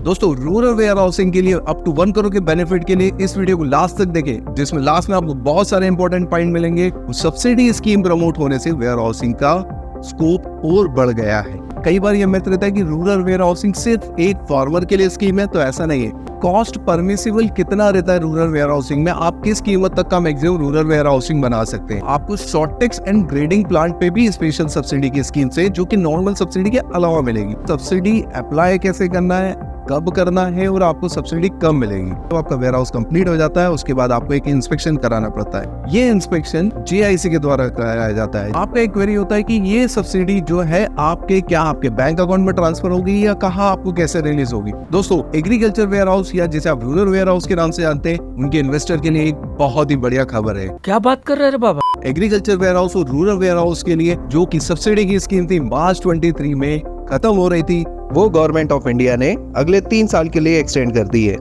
दोस्तों rural where housing के लिए अप टू 1 करोड़ के बेनिफिट के लिए इस वीडियो को लास्ट तक देखें, जिसमें लास्ट में आपको बहुत सारे इंपॉर्टेंट पॉइंट मिलेंगे। सब्सिडी स्कीम प्रमोट होने से वेयर हाउसिंग का स्कोप और बढ़ गया है। कई बार यह मिथ रहता है कि रूरल वेयर हाउसिंग सिर्फ एक फार्मर के लिए स्कीम है, तो ऐसा नहीं है। कॉस्ट परमिसिबल कितना रहता है रूरल वेयर हाउसिंग में, आप किस कीमत तक का मैक्सिमम रूरल वेयर हाउसिंग बना सकते हैं। आपको शॉर्टेक्स एंड ग्रेडिंग प्लांट पे भी स्पेशल सब्सिडी की स्कीम से, जो कि नॉर्मल सब्सिडी के अलावा मिलेगी। सब्सिडी अप्लाई कैसे करना है, कब करना है और आपको सब्सिडी कब मिलेगी। तो आपका वेयर हाउस कंप्लीट हो जाता है, उसके बाद आपको एक इंस्पेक्शन कराना पड़ता है। ये इंस्पेक्शन JIC के द्वारा कराया जाता है। आपका एक क्वेरी होता है कि ये सब्सिडी जो है आपके बैंक अकाउंट में ट्रांसफर होगी या कहाँ आपको कैसे रिलीज होगी। दोस्तों एग्रीकल्चर वेयर हाउस या जिसे आप रूरल वेयर हाउस के नाम से जानते हैं, उनके इन्वेस्टर के लिए एक बहुत ही बढ़िया खबर है। क्या बात कर रहे हैं बाबा। एग्रीकल्चर वेयर हाउस और रूरल वेयर हाउस के लिए जो की सब्सिडी की स्कीम थी मार्च 23 में खत्म हो रही थी, वो गवर्नमेंट ऑफ इंडिया ने अगले 3 साल के लिए एक्सटेंड कर दी है।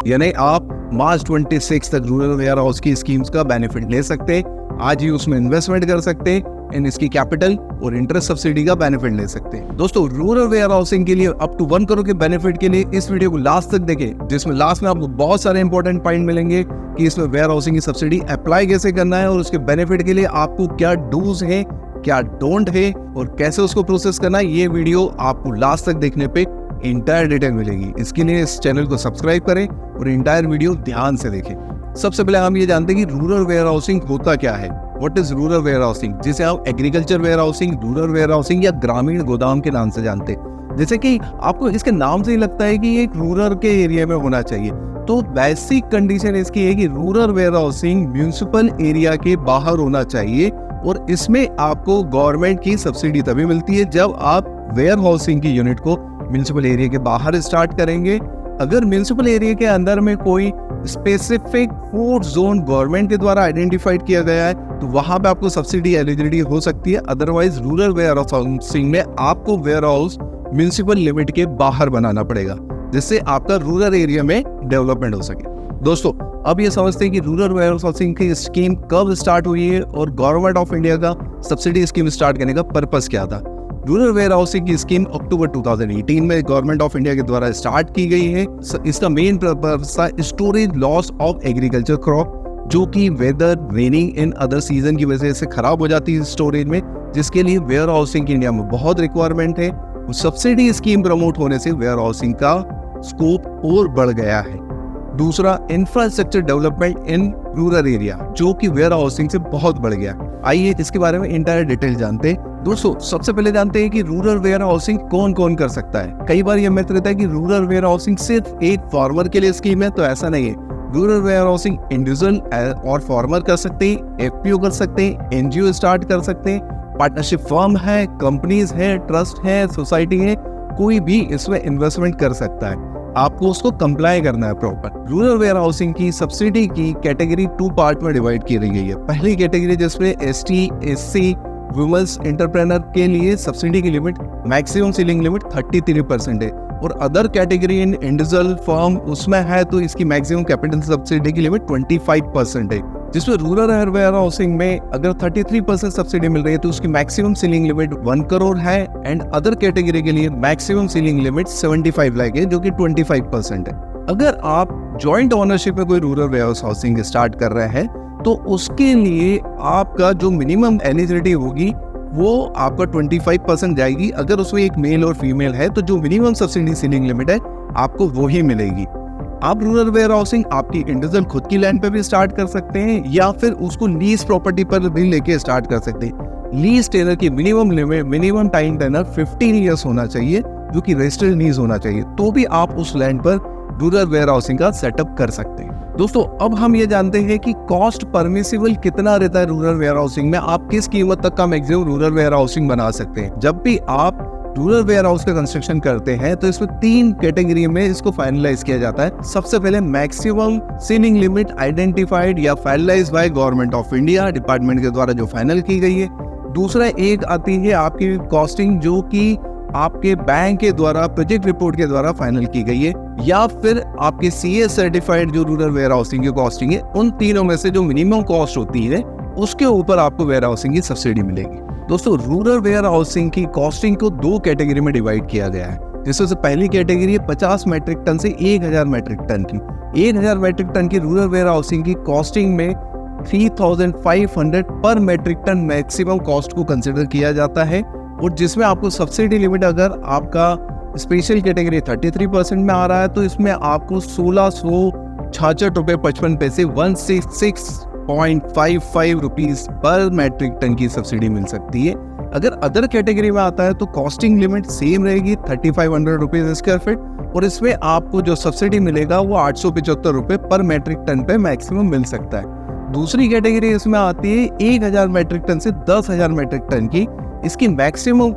यानी आप मार्च 26 तक रूरल वेयर हाउस की स्कीम्स का बेनिफिट ले सकते हैं। आज ही उसमें इन्वेस्टमेंट कर सकते हैं, इसकी कैपिटल और इंटरेस्ट सब्सिडी का बेनिफिट ले सकते हैं। दोस्तों रूरल वेयर हाउसिंग के लिए अप टू 1 करोड़ के बेनिफिट के लिए इस वीडियो को लास्ट तक देखें, जिसमें लास्ट में आपको बहुत सारे इंपॉर्टेंट पॉइंट मिलेंगे कि इसमें वेयर हाउसिंग की सब्सिडी अप्लाई कैसे करना है और उसके बेनिफिट के लिए आपको क्या डूज है, क्या डोंट है और कैसे उसको प्रोसेस करना है। ये वीडियो आपको लास्ट तक देखने पे इंटायर डिटेल मिलेगी। इसके लिए इस चैनल को सब्सक्राइब करें और इंटायर वीडियो ध्यान से देखें। सबसे पहले हम ये जानते हैं कि रूरल वेयर हाउसिंग होता क्या है। What is rural warehousing, जिसे आप agriculture warehousing, rural warehousing या ग्रामीण गोदाम के नाम से जानते हैं। जैसे कि आपको इसके नाम से ही लगता है कि ये एक रूरल के एरिया में होना चाहिए, तो बेसिक कंडीशन इसकी है कि rural warehousing municipal area के बाहर होना चाहिए और इसमें आपको गवर्नमेंट की सब्सिडी तभी मिलती है जब आप वेयर हाउसिंग की यूनिट को म्यूनिसिपल एरिया के बाहर स्टार्ट करेंगे। अगर म्यूनिसिपल एरिया के अंदर में कोई स्पेसिफिक फूड जोन गवर्नमेंट के द्वारा आइडेंटिफाइड किया गया है, तो वहां पे आपको सब्सिडी एलिजिबिलिटी हो सकती है। अदरवाइज रूरल वेयर हाउसिंग में आपको वेयर हाउस म्यूनिसिपल लिमिट के बाहर बनाना पड़ेगा, जिससे आपका रूरल एरिया में डेवलपमेंट हो सके। दोस्तों अब ये समझते हैं कि रूरल वेयर हाउसिंग की स्कीम कब स्टार्ट हुई है और गवर्नमेंट ऑफ इंडिया का सब्सिडी स्कीम स्टार्ट करने का पर्पस क्या था। रूरल वेयर हाउसिंग की स्कीम अक्टूबर 2018 में गवर्नमेंट ऑफ इंडिया के द्वारा स्टार्ट की गई है। इसका मेन पर्पस था storage loss of agriculture crop, जो कि weather, raining in other season की वजह से खराब हो जाती है स्टोरेज में, जिसके लिए वेयर हाउसिंग की इंडिया में बहुत रिक्वायरमेंट है। सब्सिडी स्कीम प्रमोट होने से वेयर हाउसिंग का स्कोप और बढ़ गया है। दूसरा, infrastructure development in rural area, जो कि वेयर हाउसिंग से बहुत बढ़ गया। आइए इसके बारे में इंटायर डिटेल जानते हैं। दोस्तों सबसे पहले जानते हैं कि रूरल वेयर हाउसिंग कौन कौन कर सकता है। कई बार यह मिथ रहता है कि रूरल वेयर हाउसिंग सिर्फ एक फार्मर के लिए स्कीम है, तो ऐसा नहीं है। रूरल वेयर हाउसिंग इंडिविजुअल और फार्मर कर सकते हैं, FPO कर सकते हैं, NGO स्टार्ट कर सकते हैं, पार्टनरशिप फर्म है, कंपनीज है, ट्रस्ट है, सोसाइटी है, कोई भी इसमें इन्वेस्टमेंट कर सकता है। आपको उसको कंप्लाई करना है प्रॉपर। रूरल वेयर हाउसिंग की सब्सिडी की कैटेगरी 2 पार्ट में डिवाइड की गई है। पहली कैटेगरी जिसमें ST, SC, वुमेन्स एंटरप्रेनर के लिए सब्सिडी की लिमिट मैक्सिमम सीलिंग लिमिट 33% है और अदर कैटेगरी इन इंडिविजुअल फर्म उसमें है तो इसकी मैक्सिमम कैपिटल सब्सिडी की लिमिट 25% है। जिसमें रूरल वेयर हाउसिंग में अगर 33% सब्सिडी मिल रही है तो उसकी मैक्सिमम सीलिंग लिमिट 1 करोड़ है एंड अदर कैटेगरी के लिए मैक्सिमम सीलिंग लिमिट 75 लाख है, जो कि 25% है। अगर आप जॉइंट ओनरशिप में कोई रूरल वेयर हाउसिंग स्टार्ट कर रहे हैं तो उसके लिए आपका जो मिनिमम एलिजिबिलिटी होगी वो आपका 25% जाएगी। अगर उसमें एक मेल और फीमेल है तो जो मिनिमम सब्सिडी सीलिंग लिमिट है आपको वो ही मिलेगी। आप रूरल वेयर हाउसिंग आपकी इंडिविजुअल खुद की लैंड पे भी स्टार्ट कर सकते हैं या फिर उसको लीज प्रॉपर्टी पर भी लेके स्टार्ट कर सकते हैं। लीज टेनर की मिनिमम टाइम टेनर 15 ईयर्स होना चाहिए, जो कि रजिस्टर्ड लीज होना चाहिए, तो भी आप उस लैंड पर रूरल वेयर हाउसिंग का सेटअप कर सकते हैं। दोस्तों अब हम ये जानते हैं कि कॉस्ट परमिसिबल कितना रहता है रूरल वेयर हाउसिंग में, आप किस कीमत तक का मैक्सिमम रूरल वेयर हाउसिंग बना सकते हैं। जब भी आप रूरल वेयर हाउस का कंस्ट्रक्शन करते हैं तो इसमें 3 कैटेगरी में इसको फाइनलाइज किया जाता है। सबसे पहले मैक्सिमम सीलिंग लिमिट आइडेंटिफाइड या finalise by government of India department के द्वारा जो फाइनल की गई है। दूसरा एक आती है आपकी कॉस्टिंग, जो कि आपके बैंक के द्वारा प्रोजेक्ट रिपोर्ट के द्वारा फाइनल की गई है, या फिर आपके CA सर्टिफाइड जो रूरल वेयर हाउसिंग की कॉस्टिंग है। उन तीनों में से जो मिनिमम कॉस्ट होती है उसके ऊपर आपको वेयर हाउसिंग की सब्सिडी मिलेगी। दोस्तों रूरल वेयर हाउसिंग की कॉस्टिंग को 2 कैटेगरी में डिवाइड किया गया है। जिसमें से पहली कैटेगरी है 50 मैट्रिक टन से 1000 मैट्रिक टन की। 1000 मैट्रिक टन की रूरल वेयर हाउसिंग की कॉस्टिंग में 3500 पर मैट्रिक टन मैक्सिमम कॉस्ट को कंसिडर किया जाता है, और जिसमें आपको सब्सिडी लिमिट अगर आपका स्पेशल कैटेगरी 33% में आ रहा है तो इसमें आपको 1666 रुपये 55 पैसे 166.55 रुपीज पर मैट्रिक टन की सब्सिडी मिल सकती है। अगर अदर कैटेगरी में आता है तो कॉस्टिंग लिमिट सेम रहेगी 3500 रुपीज स्क्वायर फीट, और इसमें आपको जो सब्सिडी मिलेगा वो 875 रुपये पर मैट्रिक टन पे मैक्सिमम मिल सकता है। दूसरी कैटेगरी इसमें आती है 1000 मैट्रिक टन से 10,000 मैट्रिक टन की। इसकी maximum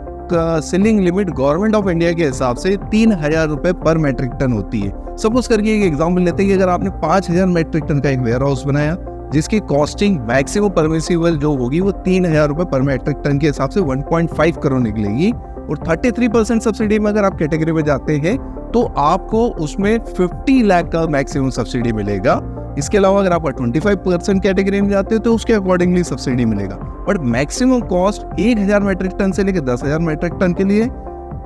selling limit government of India के हिसाब से 3000 रुपये पर मैट्रिक टन होती है। सपोज करके एक एग्जाम्पल लेते हैं कि अगर आपने 5000 मैट्रिक टन का एक वेयर हाउस बनाया जिसकी कॉस्टिंग मैक्सिमम परमिसिबल जो होगी वो 3000 रुपये पर मैट्रिक टन के हिसाब से 1.5 करोड़ निकलेगी, और 33% सब्सिडी में अगर आप कैटेगरी में जाते हैं तो आपको उसमें 50 लाख का मैक्सिमम सब्सिडी मिलेगा। इसके अलावा अगर आप 25% कैटेगरी में जाते हो तो उसके अकॉर्डिंगली सब्सिडी मिलेगा, but maximum cost 1000 metric ton से लेकर 10,000 मैट्रिक टन के लिए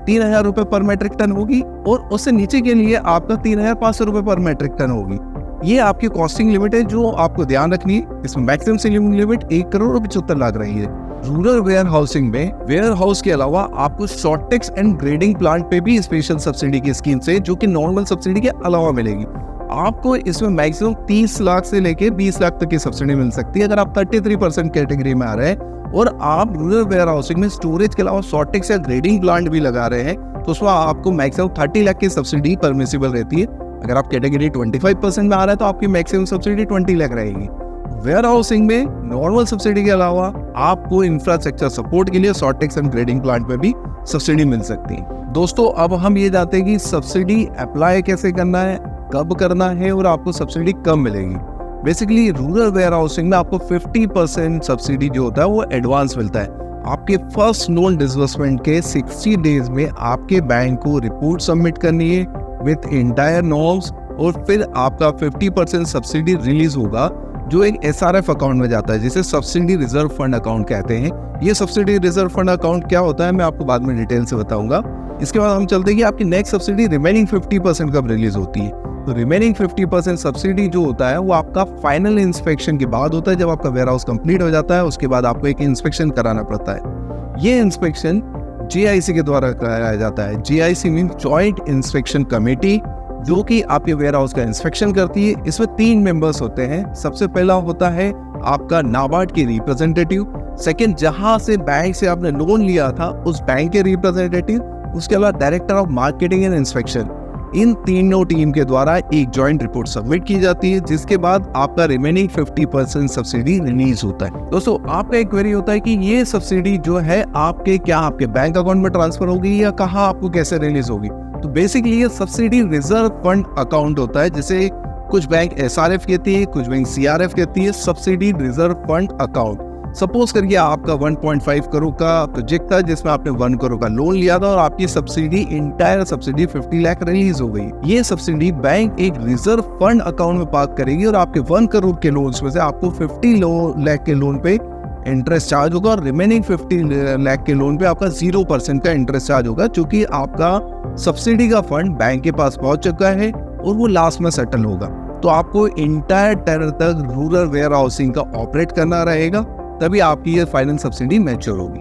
3000 रुपये पर मैट्रिक टन होगी, और उससे नीचे के लिए आपका 3500 रुपये पर मैट्रिक टन होगी। ये आपकी कॉस्टिंग लिमिट है जो आपको ध्यान रखनी है। इसमें मैक्सिमम सेलिंग लिमिट 1,75,00,000 रही है। रूरल वेयर हाउसिंग में वेयर हाउस के अलावा आपको शॉर्टेक्स एंड ग्रेडिंग प्लांट पे भी स्पेशल सब्सिडी की स्कीम से जो कि नॉर्मल सब्सिडी के अलावा मिलेगी। आपको इसमें मैक्सिमम 30 लाख से लेके 20 लाख तक की सब्सिडी मिल सकती है अगर आप 33% कैटेगरी में आ रहे हैं, और आप रूरल वेयर हाउसिंग में स्टोरेज के अलावा शॉर्टेक्स या ग्रेडिंग प्लांट भी लगा रहे हैं तो उसमें आपको मैक्सिमम 30 लाख की सब्सिडी परमिसिबल रहती है। अगर आप कैटेगरी 25% में आ रहा है तो आपकी मैक्सिमम सब्सिडी 20 लाख रहेगी। वेयर हाउसिंग में नॉर्मल सब्सिडी के अलावा आपको इंफ्रास्ट्रक्चर सपोर्ट के लिए शॉर्टेक्स एंड ग्रेडिंग प्लांट में भी सब्सिडी मिल सकती है। दोस्तों, अब हम ये जानते हैं कि सब्सिडी अप्लाई कैसे करना है, कब करना है और आपको सब्सिडी कब मिलेगी। बेसिकली रूरल वेयर हाउसिंग में आपको 50% सब्सिडी जो होता है वो एडवांस मिलता है। आपके फर्स्ट लोन डिसबर्समेंट के 60 डेज में आपके बैंक को रिपोर्ट सबमिट करनी है विथ एंटायर नॉर्म्स, और फिर आपका 50% सब्सिडी रिलीज होगा जो एक SRF अकाउंट में जाता है जिसे सब्सिडी रिजर्व फंड अकाउंट कहते हैं। ये सब्सिडी रिजर्व फंड अकाउंट क्या होता है मैं आपको बाद में डिटेल से बताऊंगा। इसके बाद हम चलते हैं कि आपकी नेक्स्ट सब्सिडी रिमेनिंग 50% कब रिलीज होती है। तो रिमेनिंग 50% सब्सिडी जो होता है वो आपका फाइनल इंस्पेक्शन के बाद होता है। जब आपका वेयर हाउस कंप्लीट हो जाता है उसके बाद आपको एक इंस्पेक्शन कराना पड़ता है। ये इंस्पेक्शन JIC के द्वारा कराया जाता है। JIC mean joint inspection committee, जो कि आपके वेयर हाउस का इंस्पेक्शन करती है। इसमें 3 मेंबर्स होते हैं। सबसे पहला होता है आपका नाबार्ड के रिप्रेजेंटेटिव, सेकंड जहां से बैंक से आपने लोन लिया था उस बैंक के रिप्रेजेंटेटिव, उसके अलावा director of marketing and inspection. इन तीनों टीम के द्वारा एक जॉइंट रिपोर्ट सबमिट की जाती है जिसके बाद आपका रिमेनिंग 50% सब्सिडी रिलीज होता है। दोस्तों, आपका एक क्वेरी होता है कि ये सब्सिडी जो है आपके बैंक अकाउंट में ट्रांसफर होगी या कहाँ आपको कैसे रिलीज होगी। तो बेसिकली ये सब्सिडी रिजर्व फंड अकाउंट होता है, जिसे कुछ बैंक SRF कहती है, कुछ बैंक CRF कहती है, subsidy reserve fund account. Suppose करके आपका 1.5 करोड़ का प्रोजेक्ट था जिसमें आपने 1 करोड़ का लोन लिया था और आपकी subsidy entire subsidy 50 lakh release हो गई। ये सब्सिडी बैंक एक रिजर्व फंड अकाउंट में पार्क करेगी और आपके 1 करोड़ के लोन में से आपको 50 लाख के लोन पे इंटरेस्ट चार्ज होगा, और रिमेनिंग 50 लाख के लोन पे आपका 0% का इंटरेस्ट चार्ज होगा, क्योंकि आपका सब्सिडी का फंड बैंक के पास पहुंच चुका है और वो लास्ट में सेटल होगा। तो आपको इंटायर टेनर तक रूरल वेयर हाउसिंग का ऑपरेट करना रहेगा, तभी आपकी ये फाइनल सब्सिडी मैच्योर होगी।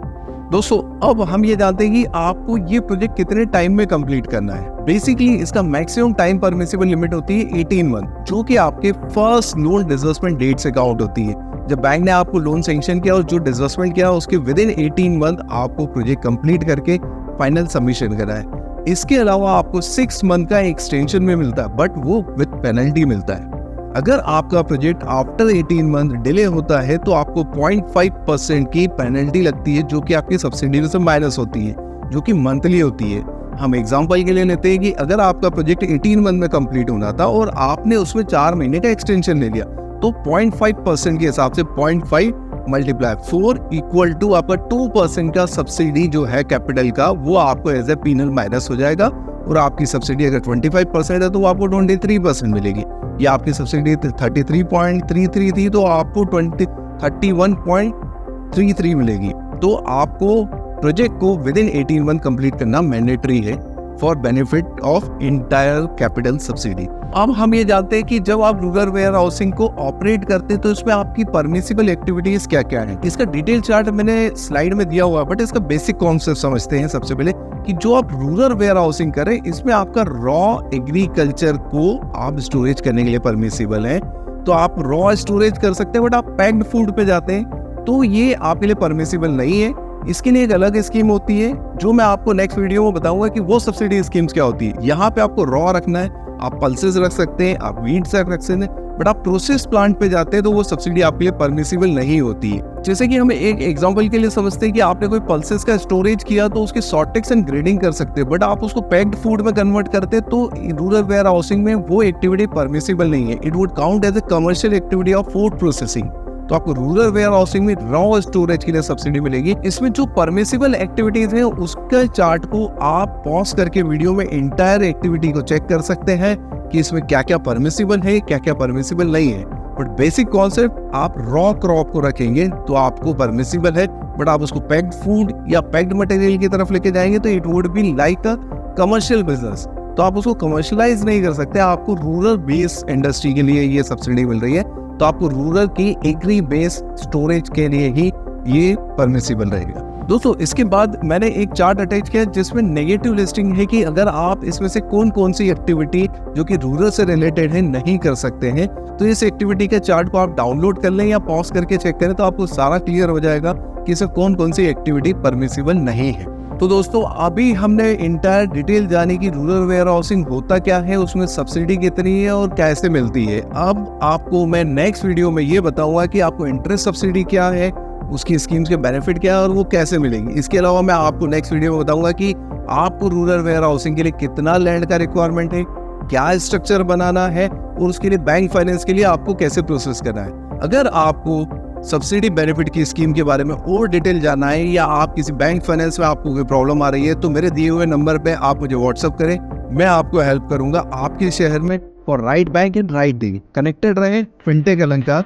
दोस्तों, अब हम ये जानते हैं कि आपको ये प्रोजेक्ट कितने टाइम में कंप्लीट करना है। बेसिकली इसका मैक्सिमम टाइम परमिसिबल लिमिट होती है 18 मंथ, जो कि आपके फर्स्ट लोन डिसबर्समेंट डेट से काउंट होती है। जब बैंक ने आपको लोन सैंक्शन किया और जो डिसबर्समेंट किया उसके विद इन 18 मंथ आपको प्रोजेक्ट कंप्लीट करके फाइनल सबमिशन करना है। इसके अलावा आपको 6 मंथ का एक्सटेंशन में मिलता है, बट वो विद पेनल्टी मिलता है। अगर आपका प्रोजेक्ट आफ्टर 18 मंथ डिले होता है तो आपको 0.5% की पेनल्टी लगती है, जो कि आपकी सब्सिडी से माइनस होती है, जो कि मंथली होती है। हम एग्जांपल के लिए लेते हैं कि अगर आपका प्रोजेक्ट 18 मंथ में कंप्लीट होना था और आपने उसमें 4 महीने का एक्सटेंशन ले लिया, तो 0.5% के हिसाब से 0.5 मल्टीप्लाई 4 इक्वल टू आपका 2% का सब्सिडी जो है कैपिटल का, वो आपको एज ए पीनल माइनस हो जाएगा, और आपकी सब्सिडी अगर 25% है तो आपको 23% मिलेगी। या आपकी सब्सिडी 33.33 थी तो आपको 31.33 मिलेगी। तो आपको प्रोजेक्ट को विद इन 18 मंथ कंप्लीट करना मैंडेटरी है। For benefit of entire capital subsidy. अब हम ये जानते हैं कि जब आप रूरल वेयर हाउसिंग को ऑपरेट करते हैं तो इसमें आपकी परमिसिबल एक्टिविटीज क्या क्या है। इसका डिटेल चार्ट मैंने स्लाइड में दिया हुआ है, बट इसका बेसिक कॉन्सेप्ट समझते हैं सबसे पहले कि जो आप रूरल वेयर हाउसिंग करें इसमें आपका रॉ एग्रीकल्चर को आप स्टोरेज करने के लिए परमिसिबल है। तो आप रॉ स्टोरेज कर सकते हैं, बट आप पैक्ड फूड पे जाते हैं तो ये आपके लिए परमिसिबल नहीं है। इसके लिए एक अलग स्कीम होती है जो मैं आपको नेक्स्ट वीडियो में बताऊंगा कि वो सब्सिडी स्कीम्स क्या होती है। यहाँ पे आपको रॉ रखना है, आप पल्सेस रख सकते हैं, आप वीट्स रख सकते हैं, बट आप प्रोसेस प्लांट पे जाते हैं तो वो सब्सिडी आपके लिए परमिसिबल नहीं होती है। जैसे कि हम एक एग्जांपल के लिए समझते हैं कि आपने कोई पल्सेस का स्टोरेज किया तो उसकी सॉर्टेक्स एंड ग्रेडिंग कर सकते हैं, बट आप उसको पैक्ड फूड में कन्वर्ट करते हैं तो रूरल वेयर हाउसिंग में वो एक्टिविटी परमिसिबल नहीं है। It would count as a commercial activity of food processing. तो आपको रूरल वेयर हाउसिंग में रॉ स्टोरेज के लिए सब्सिडी मिलेगी। इसमें जो परमिसिबल एक्टिविटीज हैं उसका चार्ट को आप पॉज करके वीडियो में इंटायर एक्टिविटी को चेक कर सकते हैं कि इसमें क्या क्या परमिसिबल है, क्या क्या परमिसिबल नहीं है। बट बेसिक कॉन्सेप्ट, आप रॉ क्रॉप को रखेंगे तो आपको परमिसिबल है, बट आप उसको पैक्ड फूड या पैक्ड मटेरियल की तरफ लेके जाएंगे तो it would be like a commercial business. तो आप उसको कमर्शलाइज नहीं कर सकते। आपको रूरल बेस इंडस्ट्री के लिए ये सब्सिडी मिल रही है, तो आपको रूरल की एग्री बेस स्टोरेज के लिए ही ये परमिसिबल रहेगा। दोस्तों इसके बाद मैंने एक चार्ट अटैच किया जिसमें नेगेटिव लिस्टिंग है कि अगर आप इसमें से कौन कौन सी एक्टिविटी जो कि रूरल से रिलेटेड है नहीं कर सकते हैं, तो इस एक्टिविटी के चार्ट को आप डाउनलोड कर लें या पॉज करके चेक करें तो आपको सारा क्लियर हो जाएगा कि इसमें कौन कौन सी एक्टिविटी परमिसिबल नहीं है। तो दोस्तों अभी हमने इंटायर डिटेल जानी कि रूरल वेयर हाउसिंग होता क्या है, उसमें सब्सिडी कितनी है और कैसे मिलती है। अब आपको मैं नेक्स्ट वीडियो में ये बताऊंगा कि आपको इंटरेस्ट सब्सिडी क्या है, उसकी स्कीम्स के बेनिफिट क्या है और वो कैसे मिलेंगी। इसके अलावा मैं आपको नेक्स्ट वीडियो में बताऊंगा कि आपको रूरल वेयर हाउसिंग के लिए कितना लैंड का रिक्वायरमेंट है, क्या स्ट्रक्चर बनाना है और उसके लिए बैंक फाइनेंस के लिए आपको कैसे प्रोसेस करना है। अगर आपको सब्सिडी बेनिफिट की स्कीम के बारे में और डिटेल जानना है या आप किसी बैंक फाइनेंस में आपको कोई प्रॉब्लम आ रही है तो मेरे दिए हुए नंबर पे आप मुझे व्हाट्सअप करें, मैं आपको हेल्प करूंगा आपके शहर में for right bank and right deal. Connected रहे फिनटेक अलंकार।